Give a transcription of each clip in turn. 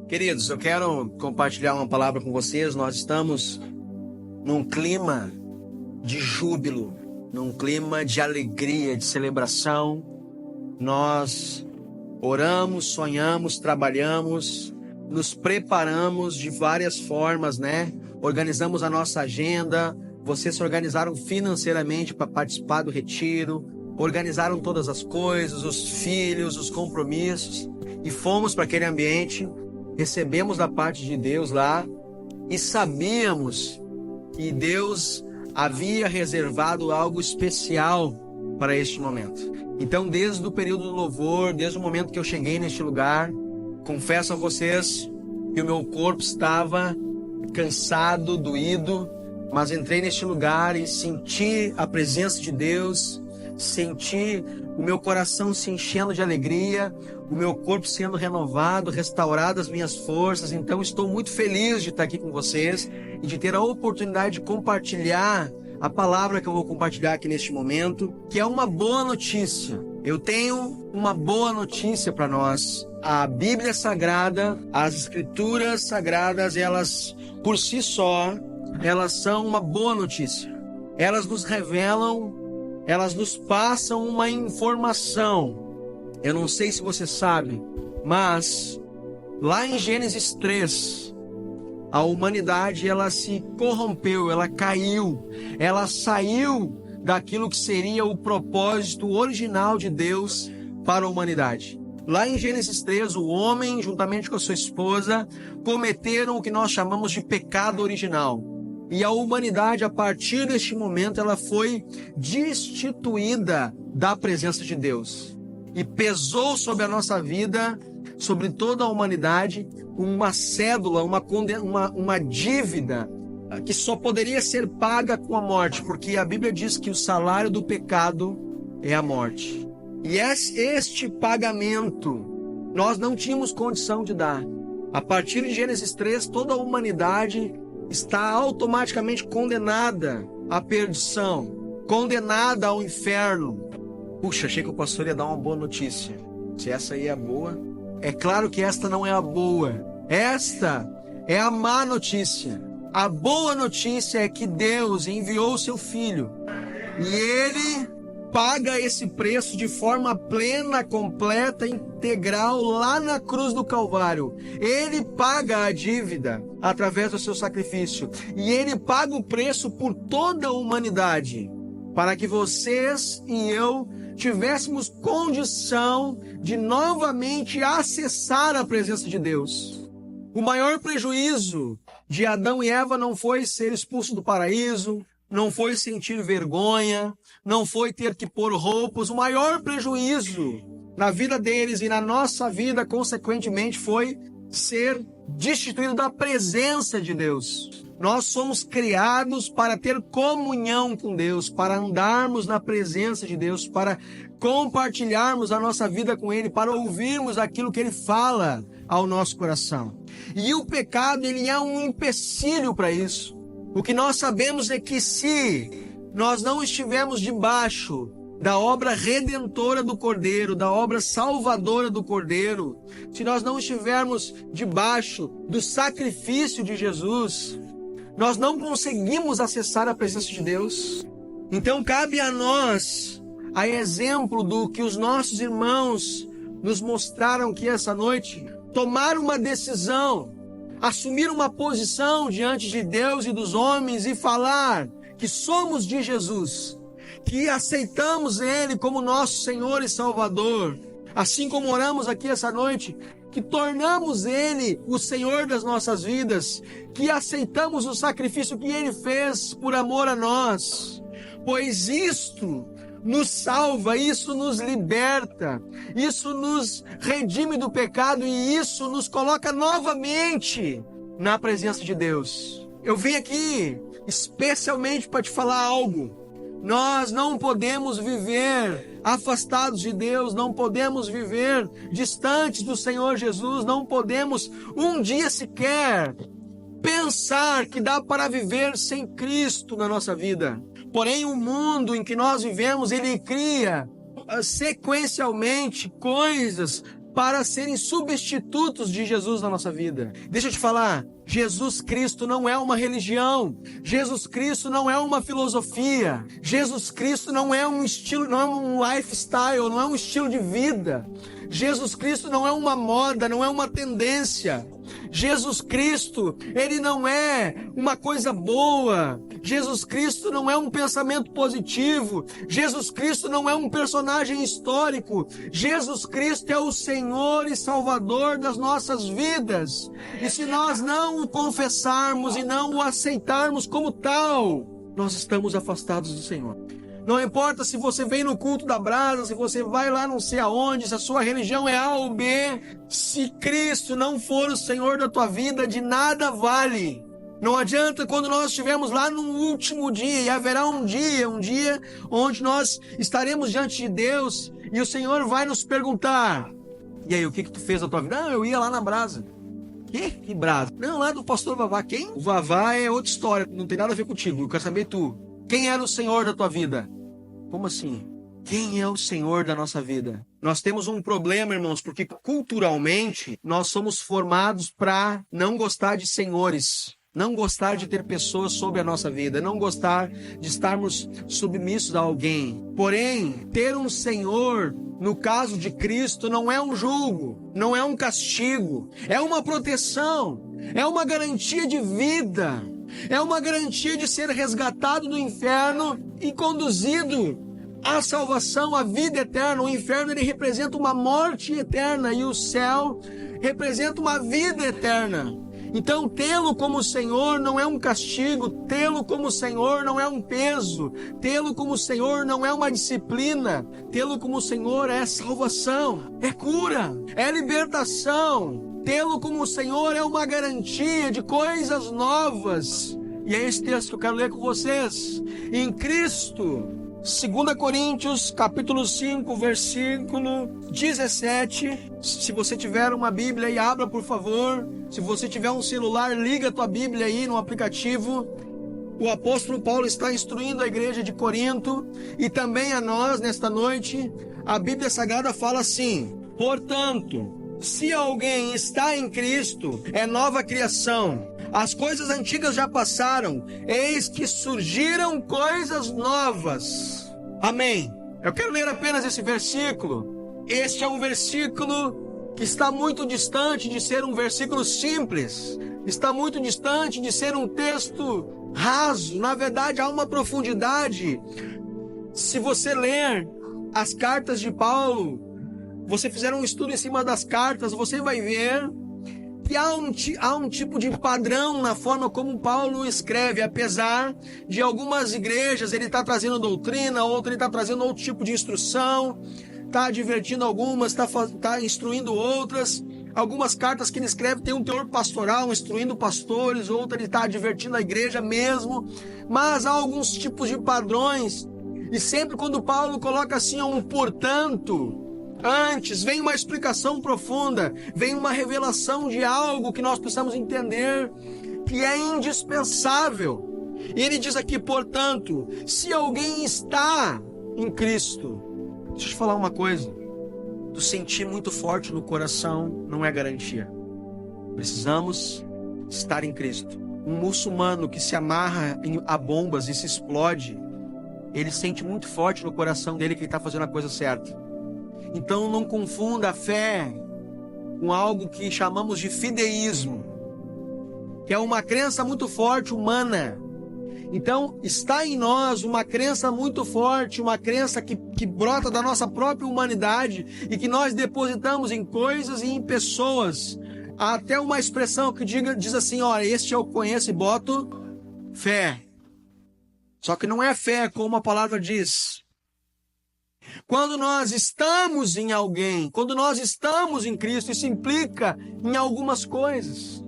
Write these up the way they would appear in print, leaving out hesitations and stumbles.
Queridos, eu quero compartilhar uma palavra com vocês. Nós estamos num clima de júbilo, num clima de alegria, de celebração. Nós oramos, sonhamos, trabalhamos, nos preparamos de várias formas, né? Organizamos a nossa agenda. Vocês se organizaram financeiramente para participar do retiro, organizaram todas as coisas, os filhos, os compromissos, e fomos para aquele ambiente. Recebemos da parte de Deus lá e sabíamos que Deus havia reservado algo especial para este momento. Então, desde o período do louvor, desde o momento que eu cheguei neste lugar, confesso a vocês que o meu corpo estava cansado, doído, mas entrei neste lugar e senti a presença de Deus, senti o meu coração se enchendo de alegria, o meu corpo sendo renovado, restaurado as minhas forças. Então estou muito feliz de estar aqui com vocês e de ter a oportunidade de compartilhar a palavra que eu vou compartilhar aqui neste momento, que é uma boa notícia. Eu tenho uma boa notícia para nós. A Bíblia Sagrada, as Escrituras Sagradas, elas por si só, elas são uma boa notícia. Elas nos revelam, elas nos passam uma informação. Eu não sei se você sabe, mas lá em Gênesis 3, a humanidade ela se corrompeu, ela caiu, ela saiu daquilo que seria o propósito original de Deus para a humanidade. Lá em Gênesis 3, o homem, juntamente com a sua esposa, cometeram o que nós chamamos de pecado original. E a humanidade, a partir deste momento, ela foi destituída da presença de Deus. E pesou sobre a nossa vida, sobre toda a humanidade, uma cédula, uma dívida que só poderia ser paga com a morte, porque a Bíblia diz que o salário do pecado é a morte. E este pagamento nós não tínhamos condição de dar. A partir de Gênesis 3, toda a humanidade está automaticamente condenada à perdição, condenada ao inferno. Puxa, achei que o pastor ia dar uma boa notícia. Se essa aí é a boa, é claro que esta não é a boa. Esta é a má notícia. A boa notícia é que Deus enviou o seu Filho e Ele paga esse preço de forma plena, completa, integral lá na cruz do Calvário. Ele paga a dívida através do seu sacrifício e Ele paga o preço por toda a humanidade para que vocês e eu tivéssemos condição de novamente acessar a presença de Deus. O maior prejuízo de Adão e Eva não foi ser expulso do paraíso, não foi sentir vergonha, não foi ter que pôr roupas. O maior prejuízo na vida deles e na nossa vida, consequentemente, foi ser destituído da presença de Deus. Nós somos criados para ter comunhão com Deus, para andarmos na presença de Deus, para compartilharmos a nossa vida com Ele, para ouvirmos aquilo que Ele fala ao nosso coração. E o pecado, ele é um empecilho para isso. O que nós sabemos é que se nós não estivermos debaixo da obra redentora do Cordeiro, da obra salvadora do Cordeiro, se nós não estivermos debaixo do sacrifício de Jesus, nós não conseguimos acessar a presença de Deus. Então cabe a nós, a exemplo do que os nossos irmãos nos mostraram aqui essa noite, tomar uma decisão, assumir uma posição diante de Deus e dos homens e falar que somos de Jesus, que aceitamos Ele como nosso Senhor e Salvador, assim como oramos aqui essa noite, que tornamos Ele o Senhor das nossas vidas, que aceitamos o sacrifício que Ele fez por amor a nós, pois isto nos salva, isso nos liberta, isso nos redime do pecado e isso nos coloca novamente na presença de Deus. Eu vim aqui especialmente para te falar algo. Nós não podemos viver afastados de Deus, não podemos viver distantes do Senhor Jesus, não podemos um dia sequer pensar que dá para viver sem Cristo na nossa vida. Porém, o mundo em que nós vivemos, ele cria sequencialmente coisas para serem substitutos de Jesus na nossa vida. Deixa eu te falar, Jesus Cristo não é uma religião, Jesus Cristo não é uma filosofia, Jesus Cristo não é um estilo, não é um lifestyle, não é um estilo de vida. Jesus Cristo não é uma moda, não é uma tendência. Jesus Cristo, Ele não é uma coisa boa. Jesus Cristo não é um pensamento positivo. Jesus Cristo não é um personagem histórico. Jesus Cristo é o Senhor e Salvador das nossas vidas. E se nós não o confessarmos e não o aceitarmos como tal, nós estamos afastados do Senhor. Não importa se você vem no culto da brasa, se você vai lá não sei aonde, se a sua religião é A ou B, se Cristo não for o Senhor da tua vida, de nada vale. Não adianta quando nós estivermos lá no último dia, e haverá um dia onde nós estaremos diante de Deus, e o Senhor vai nos perguntar, e aí, o que tu fez na tua vida? Não, eu ia lá na brasa. Que brasa? Não, lá do pastor Vavá. Quem? O Vavá é outra história, não tem nada a ver contigo, eu quero saber tu. Quem era o Senhor da tua vida? Como assim? Quem é o Senhor da nossa vida? Nós temos um problema, irmãos, porque culturalmente nós somos formados para não gostar de senhores, não gostar de ter pessoas sobre a nossa vida, não gostar de estarmos submissos a alguém. Porém, ter um Senhor, no caso de Cristo, não é um julgo, não é um castigo, é uma proteção, é uma garantia de vida. É uma garantia de ser resgatado do inferno e conduzido à salvação, à vida eterna. O inferno, ele representa uma morte eterna e o céu representa uma vida eterna. Então, tê-lo como Senhor não é um castigo, tê-lo como Senhor não é um peso, tê-lo como Senhor não é uma disciplina, tê-lo como Senhor é salvação, é cura, é libertação. Tê-lo como Senhor é uma garantia de coisas novas. E é esse texto que eu quero ler com vocês. Em Cristo, 2 Coríntios, capítulo 5, versículo 17. Se você tiver uma Bíblia aí, abra, por favor. Se você tiver um celular, liga a tua Bíblia aí no aplicativo. O apóstolo Paulo está instruindo a igreja de Corinto e também a nós nesta noite. A Bíblia Sagrada fala assim: portanto, se alguém está em Cristo, é nova criação. As coisas antigas já passaram, eis que surgiram coisas novas. Amém. Eu quero ler apenas esse versículo. Este é um versículo que está muito distante de ser um versículo simples. Está muito distante de ser um texto raso. Na verdade, há uma profundidade. Se você ler as cartas de Paulo, você fizer um estudo em cima das cartas, você vai ver que há um tipo de padrão na forma como Paulo escreve. Apesar de algumas igrejas ele está trazendo doutrina, outra ele está trazendo outro tipo de instrução, está advertindo algumas, está instruindo outras. Algumas cartas que ele escreve tem um teor pastoral, instruindo pastores, outra ele está advertindo a igreja mesmo. Mas há alguns tipos de padrões, e sempre quando Paulo coloca assim um portanto, antes vem uma explicação profunda, vem uma revelação de algo que nós precisamos entender, que é indispensável. E ele diz aqui, portanto, se alguém está em Cristo. Deixa eu te falar uma coisa. Tu sentir muito forte no coração não é garantia. Precisamos estar em Cristo. Um muçulmano que se amarra a bombas e se explode, ele sente muito forte no coração dele que ele está fazendo a coisa certa. Então não confunda a fé com algo que chamamos de fideísmo, que é uma crença muito forte humana. Então está em nós uma crença muito forte, uma crença que brota da nossa própria humanidade e que nós depositamos em coisas e em pessoas. Há até uma expressão que diz assim: olha, este eu conheço e boto fé. Só que não é fé como a palavra diz. Quando nós estamos em alguém, quando nós estamos em Cristo, isso implica em algumas coisas.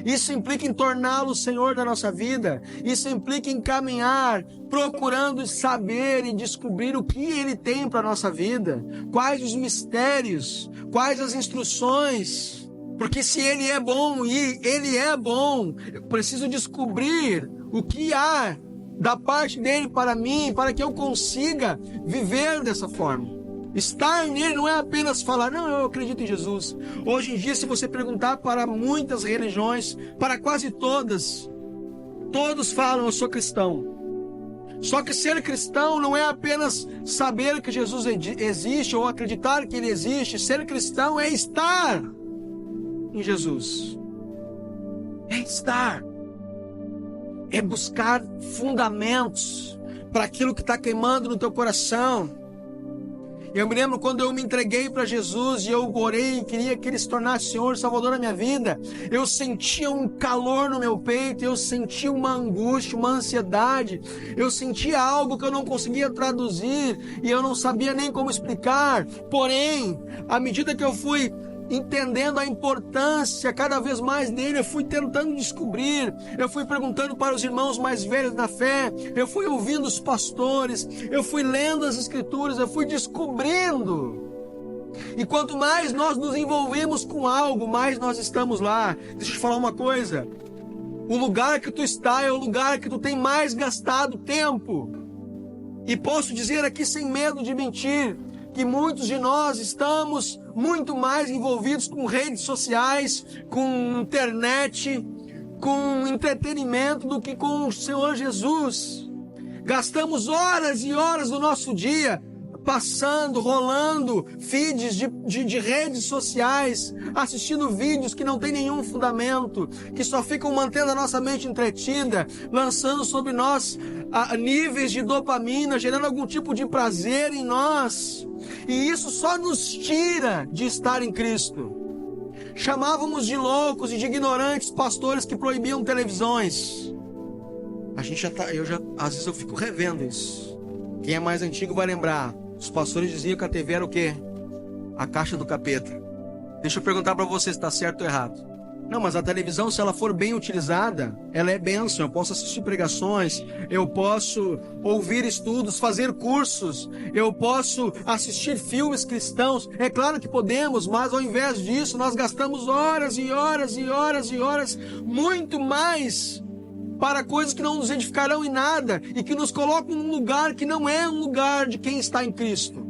Isso implica em torná-lo o Senhor da nossa vida. Isso implica em caminhar, procurando saber e descobrir o que Ele tem para a nossa vida. Quais os mistérios, quais as instruções. Porque se Ele é bom e Ele é bom, eu preciso descobrir o que há da parte dele para mim, para que eu consiga viver dessa forma. Estar nele não é apenas falar, não, eu acredito em Jesus. Hoje em dia, se você perguntar para muitas religiões, para quase todas, todos falam, eu sou cristão. Só que ser cristão não é apenas saber que Jesus existe ou acreditar que ele existe. Ser cristão é estar em Jesus. É estar. É buscar fundamentos para aquilo que está queimando no teu coração. Eu me lembro quando eu me entreguei para Jesus e eu orei e queria que Ele se tornasse Senhor e Salvador na minha vida. Eu sentia um calor no meu peito, eu sentia uma angústia, uma ansiedade. Eu sentia algo que eu não conseguia traduzir e eu não sabia nem como explicar. Porém, à medida que eu fui entendendo a importância cada vez mais dele, eu fui tentando descobrir, eu fui perguntando para os irmãos mais velhos na fé, eu fui ouvindo os pastores, eu fui lendo as escrituras, eu fui descobrindo. E quanto mais nós nos envolvemos com algo, mais nós estamos lá. Deixa eu te falar uma coisa, o lugar que tu está é o lugar que tu tem mais gastado tempo. E posso dizer aqui sem medo de mentir, que muitos de nós estamos muito mais envolvidos com redes sociais, com internet, com entretenimento do que com o Senhor Jesus. Gastamos horas e horas do nosso dia passando, rolando feeds de redes sociais, assistindo vídeos que não tem nenhum fundamento, que só ficam mantendo a nossa mente entretida, lançando sobre nós níveis de dopamina, gerando algum tipo de prazer em nós. E isso só nos tira de estar em Cristo. Chamávamos de loucos e de ignorantes pastores que proibiam televisões. Às vezes eu fico revendo isso. Quem é mais antigo vai lembrar. Os pastores diziam que a TV era o quê? A caixa do capeta. Deixa eu perguntar para você se está certo ou errado. Não, mas a televisão, se ela for bem utilizada, ela é bênção. Eu posso assistir pregações, eu posso ouvir estudos, fazer cursos, eu posso assistir filmes cristãos. É claro que podemos, mas ao invés disso, nós gastamos horas e horas e horas e horas, muito mais para coisas que não nos edificarão em nada e que nos colocam num lugar que não é um lugar de quem está em Cristo.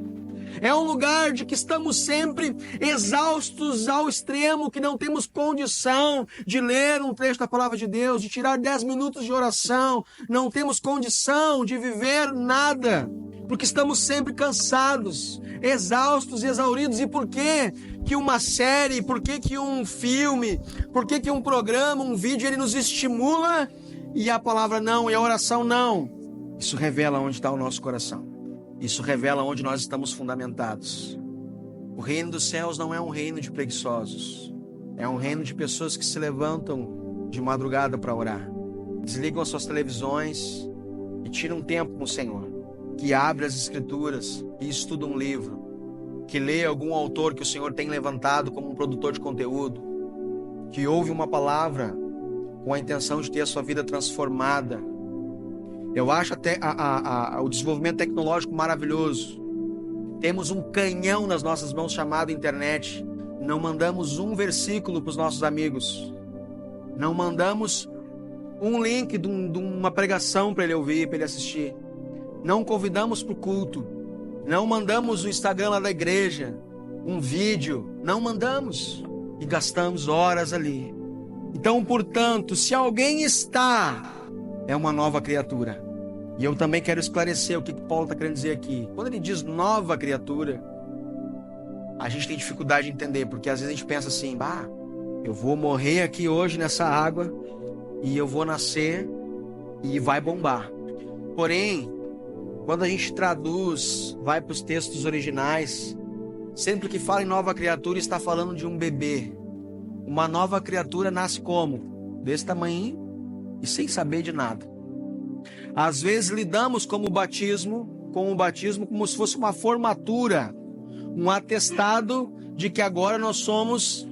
É um lugar de que estamos sempre exaustos ao extremo, que não temos condição de ler um trecho da palavra de Deus, de tirar 10 minutos de oração, não temos condição de viver nada, porque estamos sempre cansados, exaustos, exauridos. E por que que uma série, por que que um filme, por que que um programa, um vídeo, ele nos estimula e a palavra não, e a oração não? Isso revela onde está o nosso coração. Isso revela onde nós estamos fundamentados. O reino dos céus não é um reino de preguiçosos. É um reino de pessoas que se levantam de madrugada para orar. Desligam as suas televisões e tiram um tempo com o Senhor. Que abre as escrituras e estuda um livro. Que lê algum autor que o Senhor tem levantado como um produtor de conteúdo. Que ouve uma palavra com a intenção de ter a sua vida transformada. Eu acho até o desenvolvimento tecnológico maravilhoso. Temos um canhão nas nossas mãos chamado internet. Não mandamos um versículo para os nossos amigos. Não mandamos um link de uma pregação para ele ouvir, para ele assistir. Não convidamos para o culto. Não mandamos o Instagram lá da igreja, um vídeo. Não mandamos. E gastamos horas ali. Então, portanto, se alguém está, é uma nova criatura. E eu também quero esclarecer o que Paulo está querendo dizer aqui. Quando ele diz nova criatura, a gente tem dificuldade de entender, porque às vezes a gente pensa assim, eu vou morrer aqui hoje nessa água e eu vou nascer e vai bombar. Porém, quando a gente traduz, vai para os textos originais, sempre que fala em nova criatura, está falando de um bebê. Uma nova criatura nasce como? Desse tamanho e sem saber de nada. Às vezes lidamos com o batismo como se fosse uma formatura, um atestado de que agora nós somos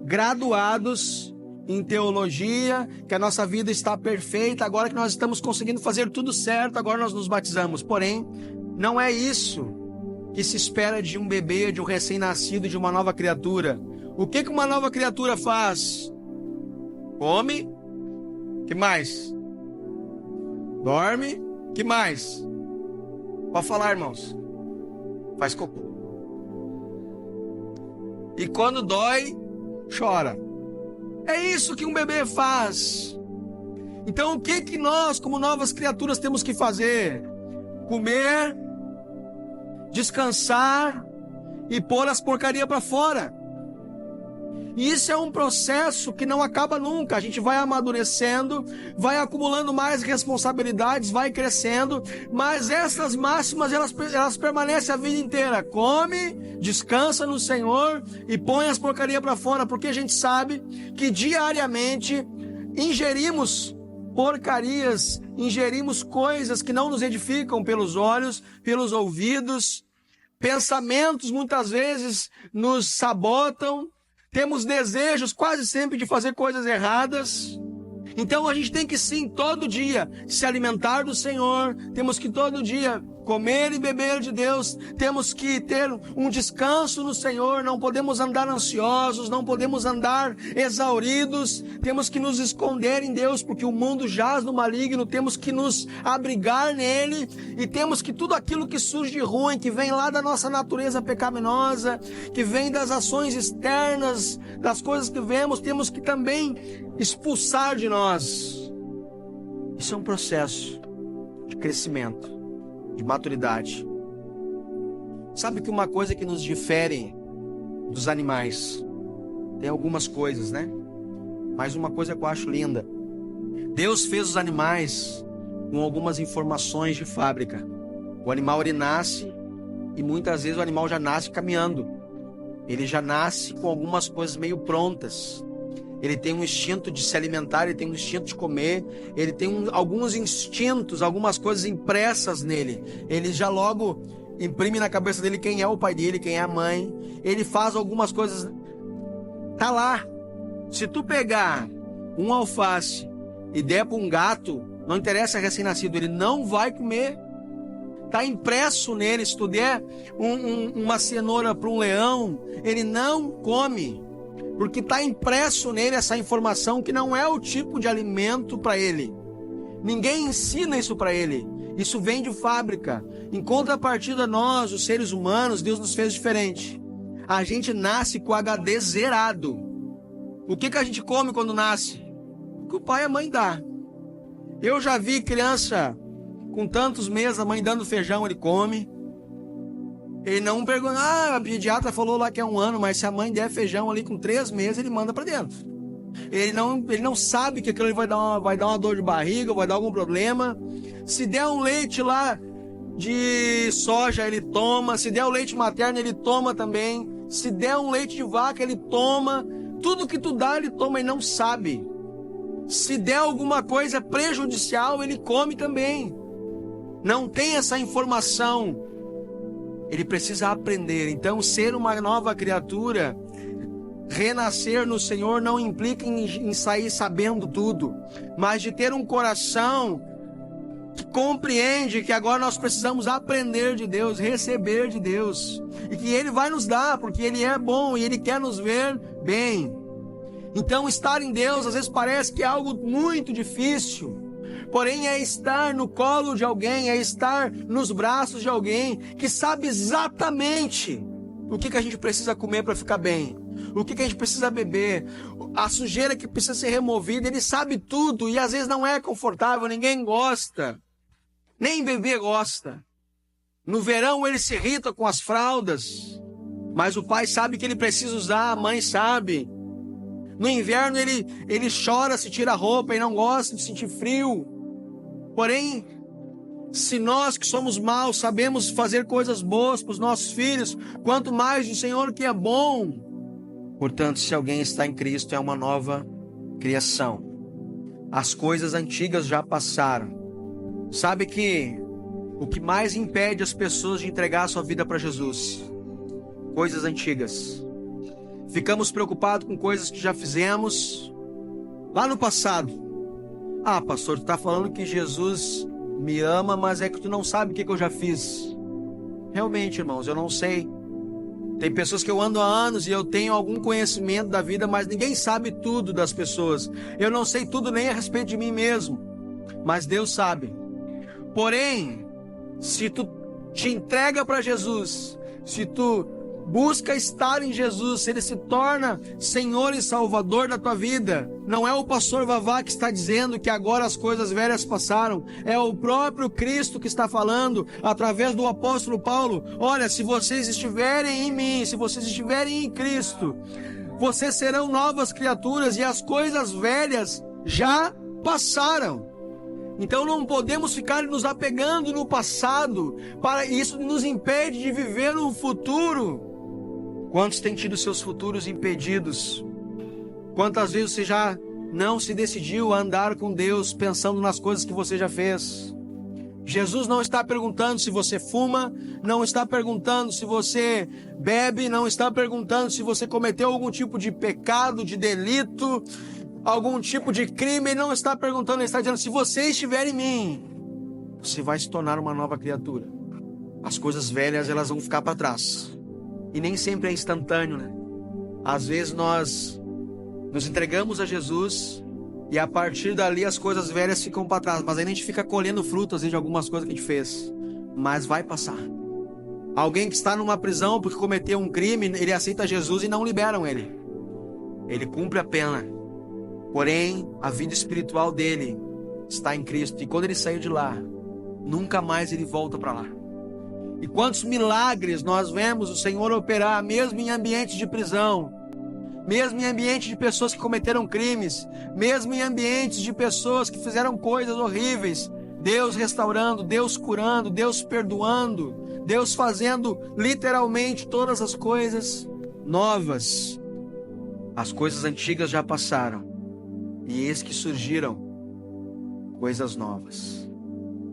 graduados em teologia, que a nossa vida está perfeita, agora que nós estamos conseguindo fazer tudo certo, agora nós nos batizamos. Porém, não é isso que se espera de um bebê, de um recém-nascido, de uma nova criatura. O que uma nova criatura faz? Come. Que mais? Dorme. Que mais? Pode falar, irmãos. Faz cocô. E quando dói, chora. É isso que um bebê faz. Então o que nós, como novas criaturas, temos que fazer? Comer, descansar e pôr as porcarias para fora. E isso é um processo que não acaba nunca. A gente vai amadurecendo, vai acumulando mais responsabilidades, vai crescendo, mas essas máximas elas permanecem a vida inteira. Come, descansa no Senhor e põe as porcarias para fora, porque a gente sabe que diariamente ingerimos porcarias, ingerimos coisas que não nos edificam pelos olhos, pelos ouvidos. Pensamentos muitas vezes nos sabotam. Temos desejos quase sempre de fazer coisas erradas. Então a gente tem que sim, todo dia, se alimentar do Senhor. Temos que todo dia comer e beber de Deus. Temos que ter um descanso no Senhor. Não podemos andar ansiosos, não podemos andar exauridos. Temos que nos esconder em Deus, porque o mundo jaz no maligno. Temos que nos abrigar nele. E temos que tudo aquilo que surge de ruim, que vem lá da nossa natureza pecaminosa, que vem das ações externas, das coisas que vemos, temos que também expulsar de nós. Isso é um processo de crescimento, de maturidade. Sabe que uma coisa que nos difere dos animais, tem algumas coisas, né? Mas uma coisa que eu acho linda: Deus fez os animais com algumas informações de fábrica. O animal ele nasce e muitas vezes o animal já nasce caminhando. Ele já nasce com algumas coisas meio prontas. Ele tem um instinto de se alimentar, ele tem um instinto de comer, ele tem alguns instintos, algumas coisas impressas nele. Ele já logo imprime na cabeça dele quem é o pai dele, quem é a mãe. Ele faz algumas coisas, tá lá. Se tu pegar um alface e der para um gato, não interessa recém-nascido, ele não vai comer. Tá impresso nele. Se tu der uma cenoura para um leão, ele não come. Porque está impresso nele essa informação que não é o tipo de alimento para ele. Ninguém ensina isso para ele. Isso vem de fábrica. Em contrapartida, nós, os seres humanos, Deus nos fez diferente. A gente nasce com o HD zerado. O que a gente come quando nasce? O que o pai e a mãe dá. Eu já vi criança com tantos meses, a mãe dando feijão, ele come. Ele não pergunta, a pediatra falou lá que é 1 ano, mas se a mãe der feijão ali com 3 meses, ele manda para dentro. Ele não sabe que aquilo vai dar uma dor de barriga, vai dar algum problema. Se der um leite lá de soja, ele toma. Se der o leite materno, ele toma também. Se der um leite de vaca, ele toma. Tudo que tu dá, ele toma e não sabe. Se der alguma coisa prejudicial, ele come também. Não tem essa informação. Ele precisa aprender. Então, ser uma nova criatura, renascer no Senhor, não implica em sair sabendo tudo, mas de ter um coração que compreende que agora nós precisamos aprender de Deus, receber de Deus, e que Ele vai nos dar, porque Ele é bom e Ele quer nos ver bem. Então, estar em Deus às vezes parece que é algo muito difícil. Porém, é estar no colo de alguém, é estar nos braços de alguém que sabe exatamente o que a gente precisa comer para ficar bem, o que a gente precisa beber, a sujeira que precisa ser removida. Ele sabe tudo e às vezes não é confortável, ninguém gosta, nem bebê gosta. No verão ele se irrita com as fraldas, mas o pai sabe que ele precisa usar, a mãe sabe. No inverno ele chora, se tira a roupa e não gosta de sentir frio. Porém, se nós que somos maus sabemos fazer coisas boas para os nossos filhos, quanto mais do Senhor que é bom. Portanto, se alguém está em Cristo, é uma nova criação. As coisas antigas já passaram. Sabe que o que mais impede as pessoas de entregar a sua vida para Jesus? Coisas antigas. Ficamos preocupados com coisas que já fizemos lá no passado. Pastor, tu está falando que Jesus me ama, mas é que tu não sabe o que eu já fiz. Realmente, irmãos, eu não sei. Tem pessoas que eu ando há anos e eu tenho algum conhecimento da vida, mas ninguém sabe tudo das pessoas. Eu não sei tudo nem a respeito de mim mesmo, mas Deus sabe. Porém, se tu te entrega para Jesus, se tu Busca estar em Jesus. Ele se torna Senhor e Salvador da tua vida. Não é o pastor Vavá que está dizendo que agora as coisas velhas passaram. É o próprio Cristo que está falando através do apóstolo Paulo. Olha, se vocês estiverem em mim, se vocês estiverem em Cristo, vocês serão novas criaturas e as coisas velhas já passaram. Então não podemos ficar nos apegando no passado, para isso nos impede de viver no futuro. Quantos têm tido seus futuros impedidos? Quantas vezes você já não se decidiu a andar com Deus pensando nas coisas que você já fez? Jesus não está perguntando se você fuma, não está perguntando se você bebe, não está perguntando se você cometeu algum tipo de pecado, de delito, algum tipo de crime. Ele não está perguntando, ele está dizendo: se você estiver em mim, você vai se tornar uma nova criatura. As coisas velhas, elas vão ficar para trás. E nem sempre é instantâneo, né? Às vezes nós nos entregamos a Jesus e a partir dali as coisas velhas ficam para trás. Mas aí a gente fica colhendo frutas de algumas coisas que a gente fez. Mas vai passar. Alguém que está numa prisão porque cometeu um crime, ele aceita Jesus e não liberam ele. Ele cumpre a pena. Porém, a vida espiritual dele está em Cristo. E quando ele saiu de lá, nunca mais ele volta para lá. E quantos milagres nós vemos o Senhor operar, mesmo em ambientes de prisão, mesmo em ambientes de pessoas que cometeram crimes, mesmo em ambientes de pessoas que fizeram coisas horríveis. Deus restaurando, Deus curando, Deus perdoando, Deus fazendo literalmente todas as coisas novas. As coisas antigas já passaram. E eis que surgiram coisas novas.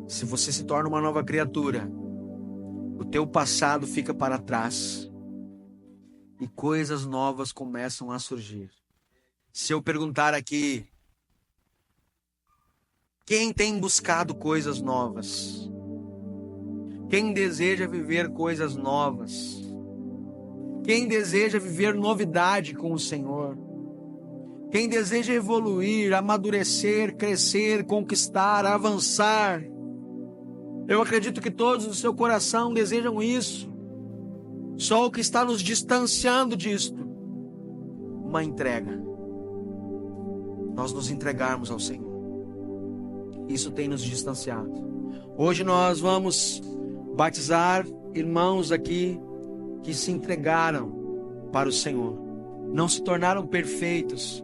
Se você se torna uma nova criatura, o teu passado fica para trás e coisas novas começam a surgir. Se eu perguntar aqui, quem tem buscado coisas novas? Quem deseja viver coisas novas? Quem deseja viver novidade com o Senhor? Quem deseja evoluir, amadurecer, crescer, conquistar, avançar? Eu acredito que todos no seu coração desejam isso. Só o que está nos distanciando disto, uma entrega. Nós nos entregarmos ao Senhor. Isso tem nos distanciado. Hoje nós vamos batizar irmãos aqui que se entregaram para o Senhor. Não se tornaram perfeitos,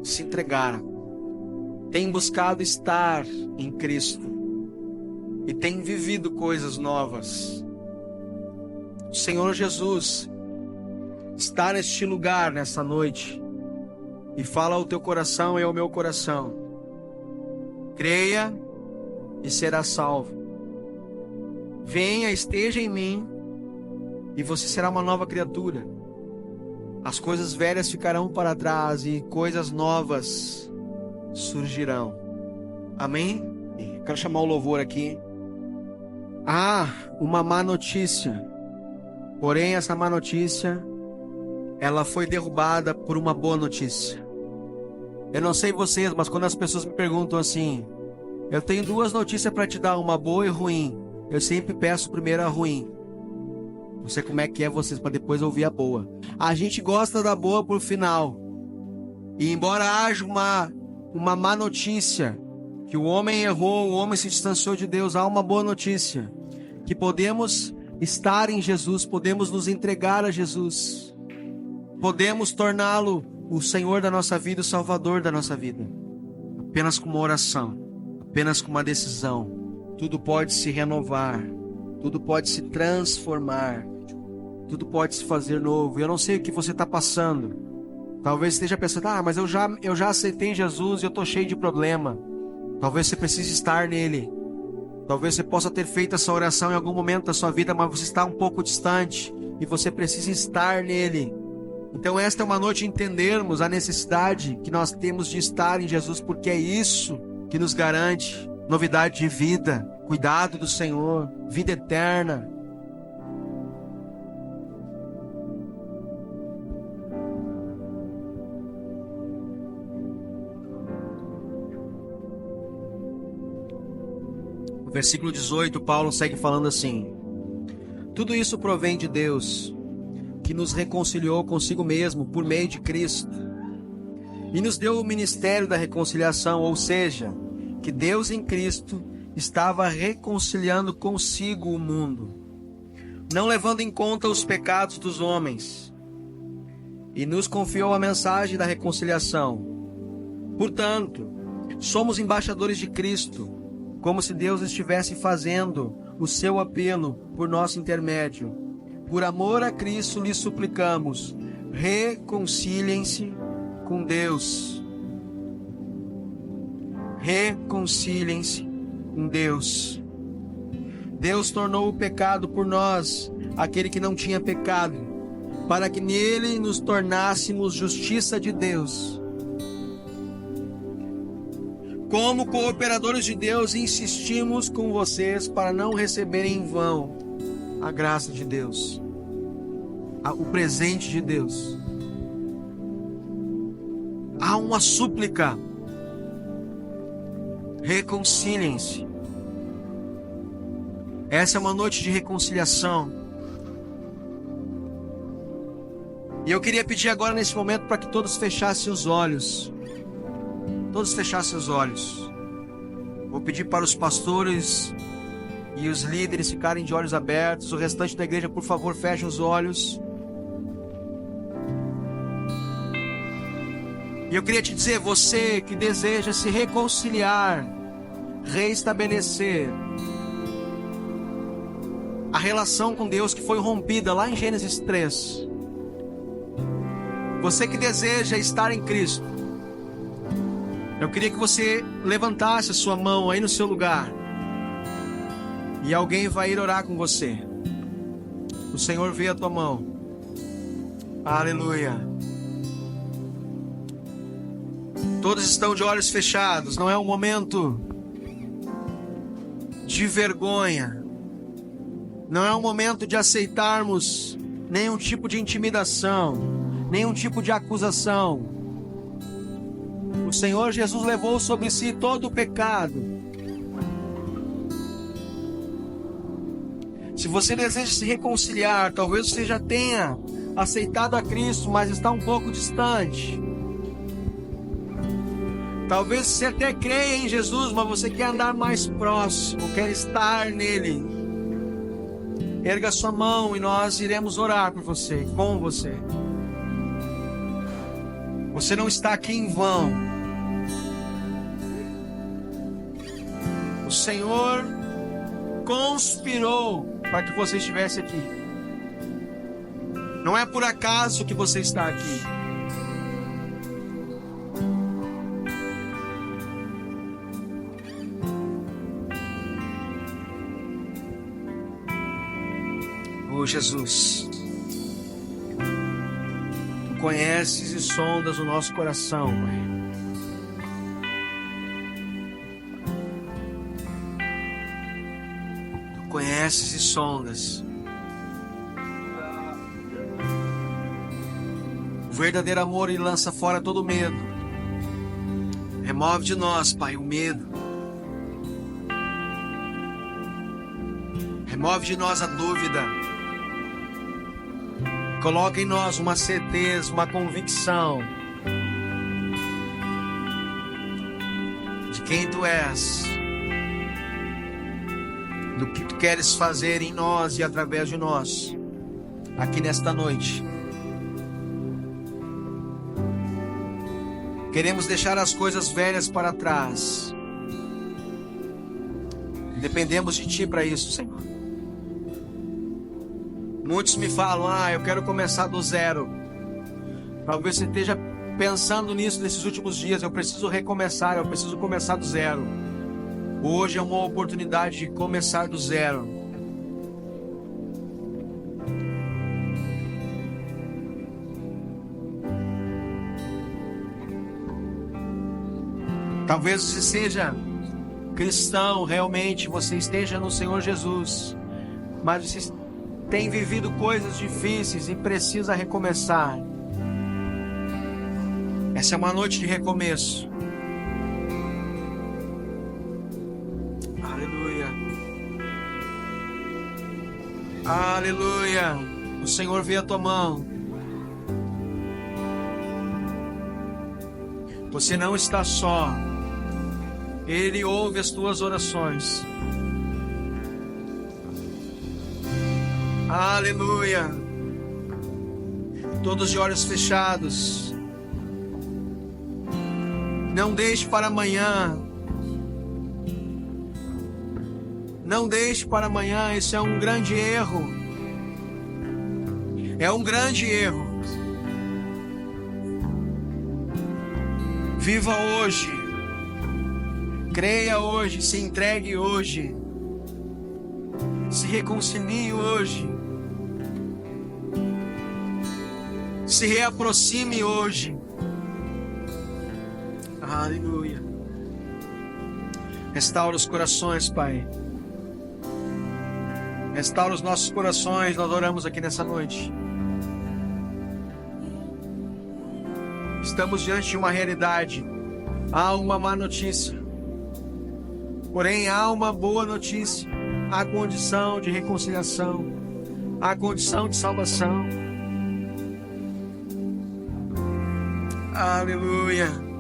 se entregaram. Têm buscado estar em Cristo e têm vivido coisas novas. O Senhor Jesus está neste lugar nessa noite e fala ao teu coração e ao meu coração: creia e será salvo. Venha, esteja em mim e você será uma nova criatura. As coisas velhas ficarão para trás e coisas novas surgirão. Amém? Quero chamar o louvor aqui. Há uma má notícia. Porém, essa má notícia, ela foi derrubada por uma boa notícia. Eu não sei vocês, mas quando as pessoas me perguntam assim: eu tenho duas notícias para te dar, uma boa e ruim, eu sempre peço primeiro a ruim. Não sei como é que é vocês, para depois ouvir a boa. A gente gosta da boa por final. E embora haja uma má notícia, que o homem errou, o homem se distanciou de Deus, há uma boa notícia, que podemos estar em Jesus, podemos nos entregar a Jesus, podemos torná-lo o Senhor da nossa vida, o Salvador da nossa vida, apenas com uma oração, apenas com uma decisão. Tudo pode se renovar, tudo pode se transformar, tudo pode se fazer novo. Eu não sei o que você está passando. Talvez esteja pensando: mas eu já aceitei Jesus e eu estou cheio de problema. Talvez você precise estar nele. Talvez você possa ter feito essa oração em algum momento da sua vida, mas você está um pouco distante e você precisa estar nele. Então esta é uma noite de entendermos a necessidade que nós temos de estar em Jesus, porque é isso que nos garante novidade de vida, cuidado do Senhor, vida eterna. Versículo 18, Paulo segue falando assim: tudo isso provém de Deus, que nos reconciliou consigo mesmo por meio de Cristo e nos deu o ministério da reconciliação, ou seja, que Deus em Cristo estava reconciliando consigo o mundo, não levando em conta os pecados dos homens, e nos confiou a mensagem da reconciliação. Portanto, somos embaixadores de Cristo, como se Deus estivesse fazendo o seu apelo por nosso intermédio. Por amor a Cristo lhes suplicamos, reconciliem-se com Deus. Reconciliem-se com Deus. Deus tornou o pecado por nós, aquele que não tinha pecado, para que nele nos tornássemos justiça de Deus. Como cooperadores de Deus, insistimos com vocês para não receberem em vão a graça de Deus, o presente de Deus. Há uma súplica: reconciliem-se. Essa é uma noite de reconciliação. E eu queria pedir agora nesse momento para que todos fechassem os olhos. Todos fechassem os olhos. Vou pedir para os pastores e os líderes ficarem de olhos abertos. O restante da igreja, por favor, feche os olhos. E eu queria te dizer, você que deseja se reconciliar, reestabelecer a relação com Deus que foi rompida lá em Gênesis 3. Você que deseja estar em Cristo, eu queria que você levantasse a sua mão aí no seu lugar. E alguém vai ir orar com você. O Senhor vê a tua mão. Aleluia. Todos estão de olhos fechados. Não é um momento de vergonha. Não é um momento de aceitarmos nenhum tipo de intimidação, nenhum tipo de acusação. O Senhor Jesus levou sobre si todo o pecado. Se você deseja se reconciliar, talvez você já tenha aceitado a Cristo, mas está um pouco distante. Talvez você até creia em Jesus, mas você quer andar mais próximo, quer estar nele. Erga sua mão e nós iremos orar por você, com você. Você não está aqui em vão. O Senhor conspirou para que você estivesse aqui. Não é por acaso que você está aqui. Oh Jesus, Tu conheces e sondas o nosso coração, Pai. Tu conheces e sondas. O verdadeiro amor, ele lança fora todo medo. Remove de nós, Pai, o medo. Remove de nós a dúvida. Coloca em nós uma certeza, uma convicção de quem Tu és, do que Tu queres fazer em nós e através de nós, aqui nesta noite. Queremos deixar as coisas velhas para trás. Dependemos de Ti para isso, Senhor. Muitos me falam, eu quero começar do zero. Talvez você esteja pensando nisso nesses últimos dias. Eu preciso recomeçar, eu preciso começar do zero. Hoje é uma oportunidade de começar do zero. Talvez você seja cristão, realmente, você esteja no Senhor Jesus, mas você tem vivido coisas difíceis e precisa recomeçar. Essa é uma noite de recomeço. Aleluia. Aleluia. O Senhor vê a tua mão. Você não está só. Ele ouve as tuas orações. Aleluia. Todos de olhos fechados. Não deixe para amanhã. Não deixe para amanhã. Isso é um grande erro. É um grande erro. Viva hoje. Creia hoje. Se entregue hoje. Se reconcilie hoje. Se reaproxime hoje. Aleluia. Restaura os corações, Pai. Restaura os nossos corações. Nós oramos aqui nessa noite. Estamos diante de uma realidade. Há uma má notícia. Porém, há uma boa notícia. Há condição de reconciliação. Há condição de salvação. Aleluia.